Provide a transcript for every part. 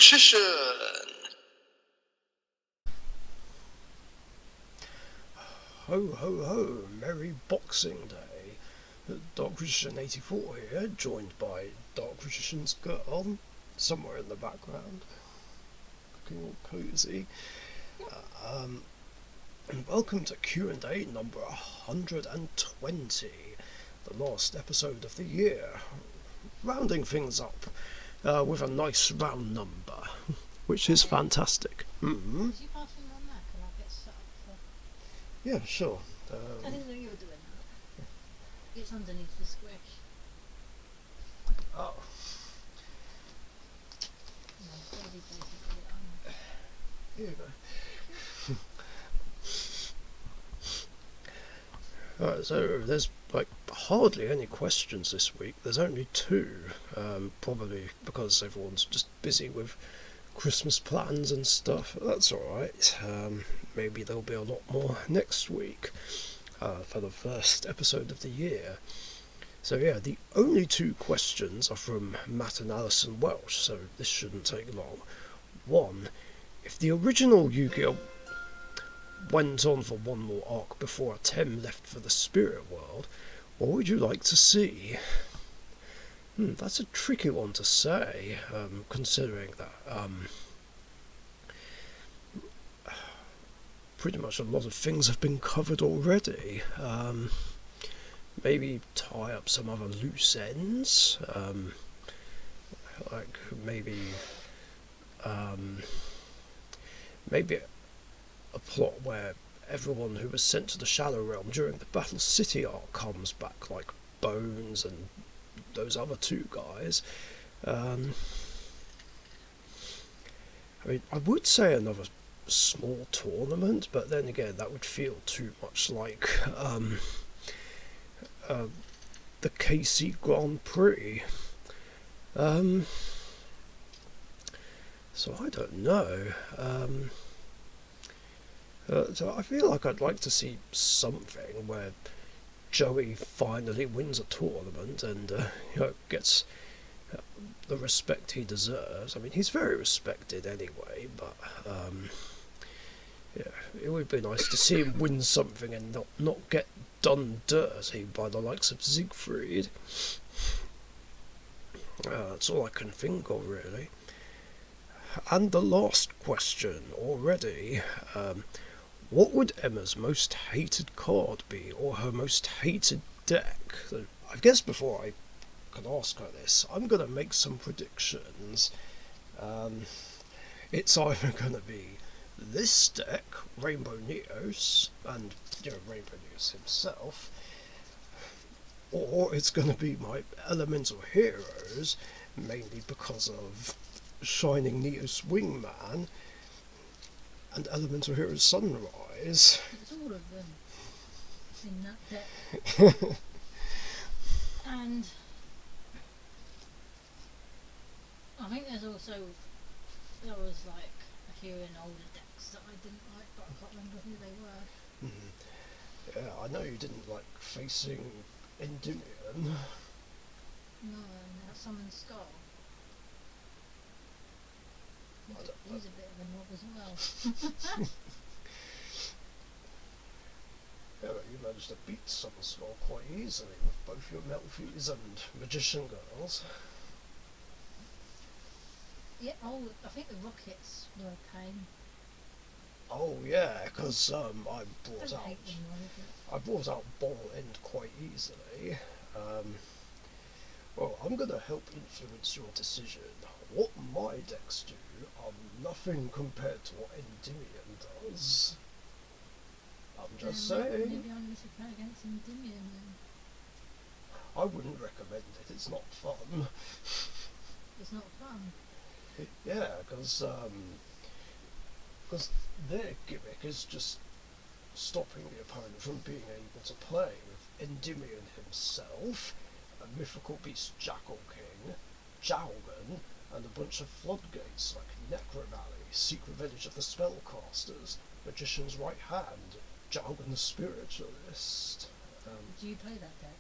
Richician. Ho ho ho, merry Boxing Day. Dark Richician 84 here, joined by Dark Richician's girl, somewhere in the background, looking all cosy. And welcome to Q&A number 120, the last episode of the year, rounding things up with a nice round number, which is fantastic. Mm-hmm. Could you pass me on that? Can I get set up for... Yeah, sure. I didn't know you were doing that. It's underneath the squish. Oh. No, Debbie basically it on. Here you go. Alright, so there's like hardly any questions this week. There's only two, probably because everyone's just busy with Christmas plans and stuff. That's alright. Maybe there'll be a lot more next week for the first episode of the year. So yeah, the only two questions are from Matt and Alison Welsh, so this shouldn't take long. One, if the original Yu-Gi-Oh! Went on for one more arc before Atem left for the spirit world, what would you like to see? That's a tricky one to say, considering that pretty much a lot of things have been covered already. Maybe tie up some other loose ends, like maybe a plot where everyone who was sent to the Shadow Realm during the Battle City arc comes back, like Bones and those other two guys. I mean, I would say another small tournament, but then again, that would feel too much like the KC Grand Prix. So I don't know. So I feel like I'd like to see something where Joey finally wins a tournament and gets the respect he deserves. I mean, he's very respected anyway, but yeah, it would be nice to see him win something and not get done dirty by the likes of Siegfried. That's all I can think of, really. And the last question already. What would Emma's most hated card be, or her most hated deck? So I guess before I can ask her this, I'm going to make some predictions. It's either going to be this deck, Rainbow Neos, and Rainbow Neos himself, or it's going to be my Elemental Heroes, mainly because of Shining Neos Wingman and Elemental Heroes Sunrise. It's all of them in that deck. And I think there was like a few in older decks that I didn't like, but I can't remember who they were. Yeah, I know you didn't like facing Endymion. No, and Summon Skull. He's a bit of a knob as well. Yeah, but you managed to beat Summon Skull quite easily with both your Melfies and Magician Girls. Yeah, I think the Rockets were a pain. Oh yeah, because I Hate them, brought out Ball End quite easily. Well, I'm going to help influence your decision. What my decks do are nothing compared to what Endymion does. I'm just saying. Maybe I need to play against Endymion then. I wouldn't recommend it. It's not fun. It's not fun. Yeah, because their gimmick is just stopping the opponent from being able to play with Endymion himself, a mythical beast Jackal King, Jowman, and a bunch of floodgates like Necrovalley, Secret Village of the Spellcasters, Magician's Right Hand, Jowman the Spiritualist. Do you play that deck?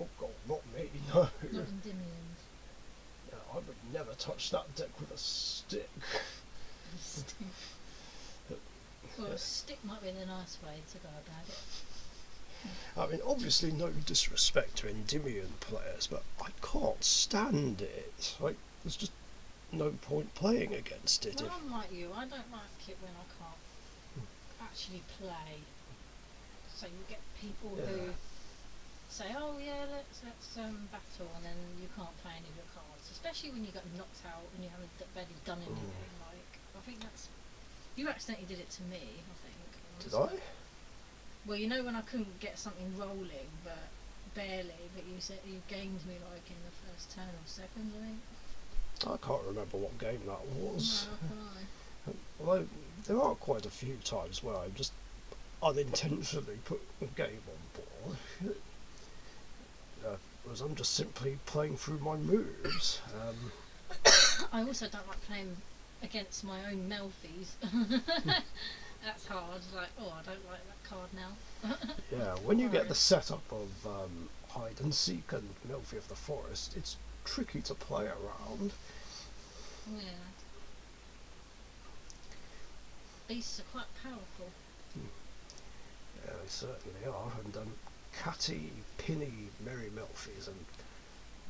Oh god, not me, no. Not Endymion's. Yeah, I would never touch that deck with a stick. Well, a stick might be the nice way to go about it. I mean, obviously, no disrespect to Endymion players, but I can't stand it. Like, there's just no point playing against it. Well, I'm like you. I don't like it when I can't actually play. So you get people who say, "Oh yeah, let's battle," and then you can't play any of your cards. Especially when you get knocked out and you haven't barely done anything. Like, I think that's you accidentally did it to me. I think. Did I? Well, you know when I couldn't get something rolling, but barely. But you said you gamed me like in the first turn or second, I think. I can't remember what game that was. No, how can I? Although there are quite a few times where I just unintentionally put the game on board. Whereas I'm just simply playing through my moves. I also don't like playing against my own Melfies. That's hard. Like, oh, I don't like that card now. Yeah, when you get the setup of hide and seek and Melfi of the Forest, it's tricky to play around. Yeah. Beasts are quite powerful. Yeah, they certainly are. And Catty, Pinny, Merry Melfies and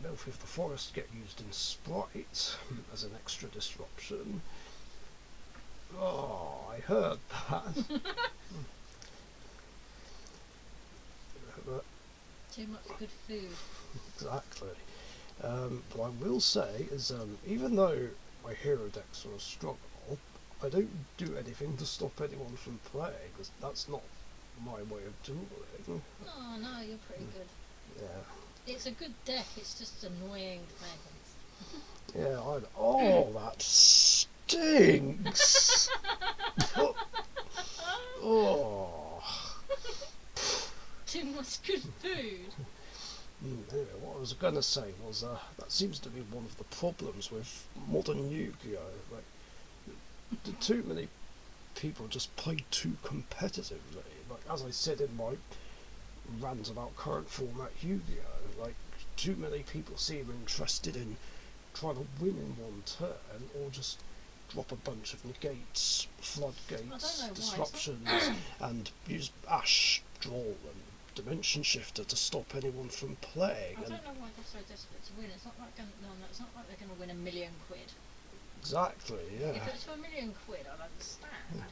Melfi of the Forest get used in Sprite as an extra disruption. Oh, I heard that. But Too much good food. exactly. But I will say is even though my hero decks are a struggle, I don't do anything to stop anyone from playing, because that's not my way of dueling. Oh no, you're pretty good. Yeah. It's a good deck, it's just annoying to play against. Yeah, oh, that stinks! Oh. Too much good food. Anyway, what I was going to say was that seems to be one of the problems with modern Yu-Gi-Oh! Like, too many people just play too competitively. Like, as I said in my rant about current format Yu-Gi-Oh! Like, too many people seem interested in trying to win in one turn, or just drop a bunch of negates, floodgates, disruptions, and use Ash, Draw, and Dimension Shifter to stop anyone from playing. I don't know why they're so desperate to win. It's not like it's not like they're going to win £1 million. Exactly, yeah. If it's for £1 million, I'd understand. Yeah.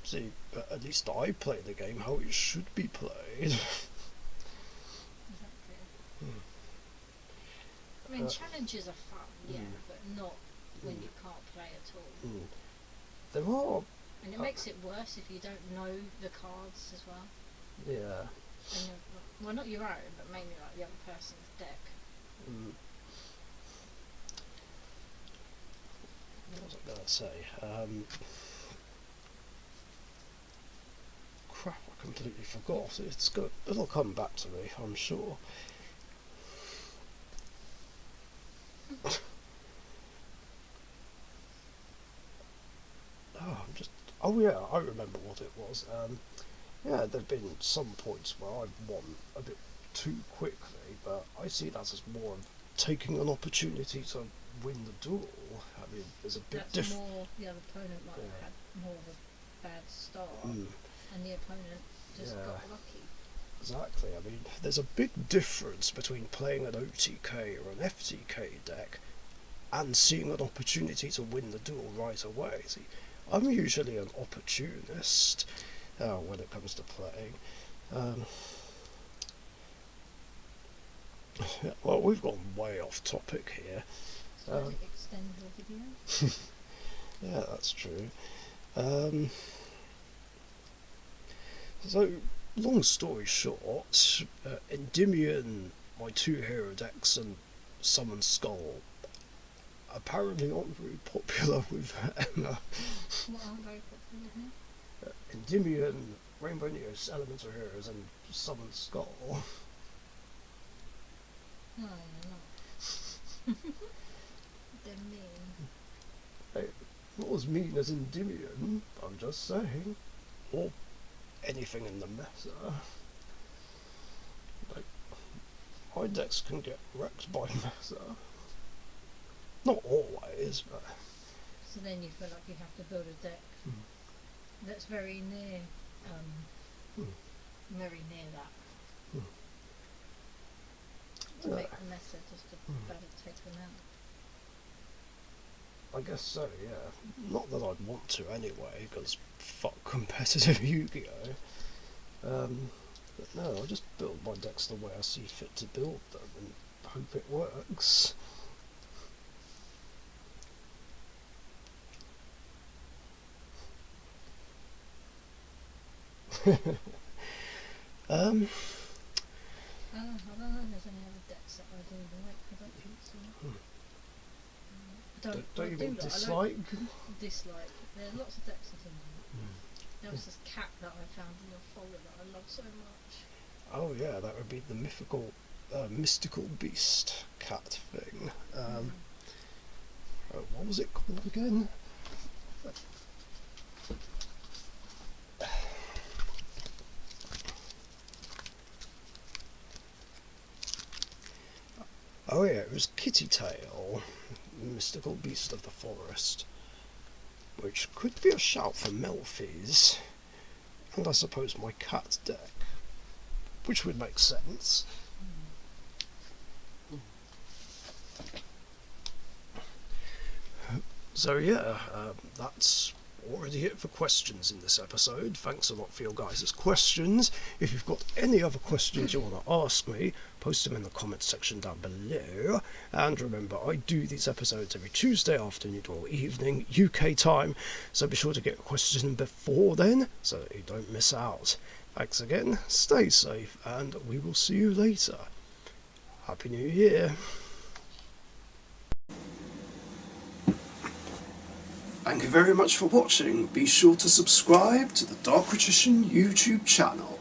See, but at least I play the game how it should be played. Exactly. I mean, challenges are fun, yeah, but not when you can't play at all. There are... And it makes it worse if you don't know the cards as well. Yeah. And well, not your own, but mainly like the other person's deck. What was I going to say? Crap, I completely forgot. It'll come back to me, I'm sure. Oh yeah, I remember what it was. Yeah, there've been some points where I've won a bit too quickly, but I see that as more of taking an opportunity to win the duel. I mean, there's a bit different. The other opponent might have had more of a bad start, and the opponent just got lucky. Exactly. I mean, there's a big difference between playing an OTK or an FTK deck and seeing an opportunity to win the duel right away. See, I'm usually an opportunist when it comes to playing. Well, we've gone way off topic here. So extend the video. Yeah, that's true. So, long story short, Endymion, my 2 hero decks, and Summon Skull apparently aren't very popular with Emma. What aren't very popular with me? Endymion, Rainbow Neos, Elemental Heroes, and Summon Skull. No, you're not. They're mean. Hey, not as mean as Endymion, I'm just saying. Or anything in the meta. Like, my decks can get wrecked by meta. Not always, but So then you feel like you have to build a deck that's very near, very near that. To make the method just to better take them out. I guess so, yeah. Not that I'd want to anyway, because fuck competitive Yu-Gi-Oh! But no, I just build my decks the way I see fit to build them and hope it works. I don't know if there's any other decks that I do like. I don't think so. Don't you mean like. dislike? Dislike. There are lots of decks I do like. There was this cat that I found in your folder that I love so much. Oh yeah, that would be the mystical beast cat thing. What was it called again? Oh yeah, it was Kitty Tail, mystical beast of the forest, which could be a shout for Melfi's, and I suppose my cat deck, which would make sense. So yeah, that's already it for questions in this episode. Thanks a lot for your guys' questions. If you've got any other questions you want to ask me, post them in the comments section down below. And remember, I do these episodes every Tuesday afternoon or evening, UK time, so be sure to get a question before then, so that you don't miss out. Thanks again, stay safe, and we will see you later. Happy New Year! Thank you very much for watching. Be sure to subscribe to the Richician YouTube channel.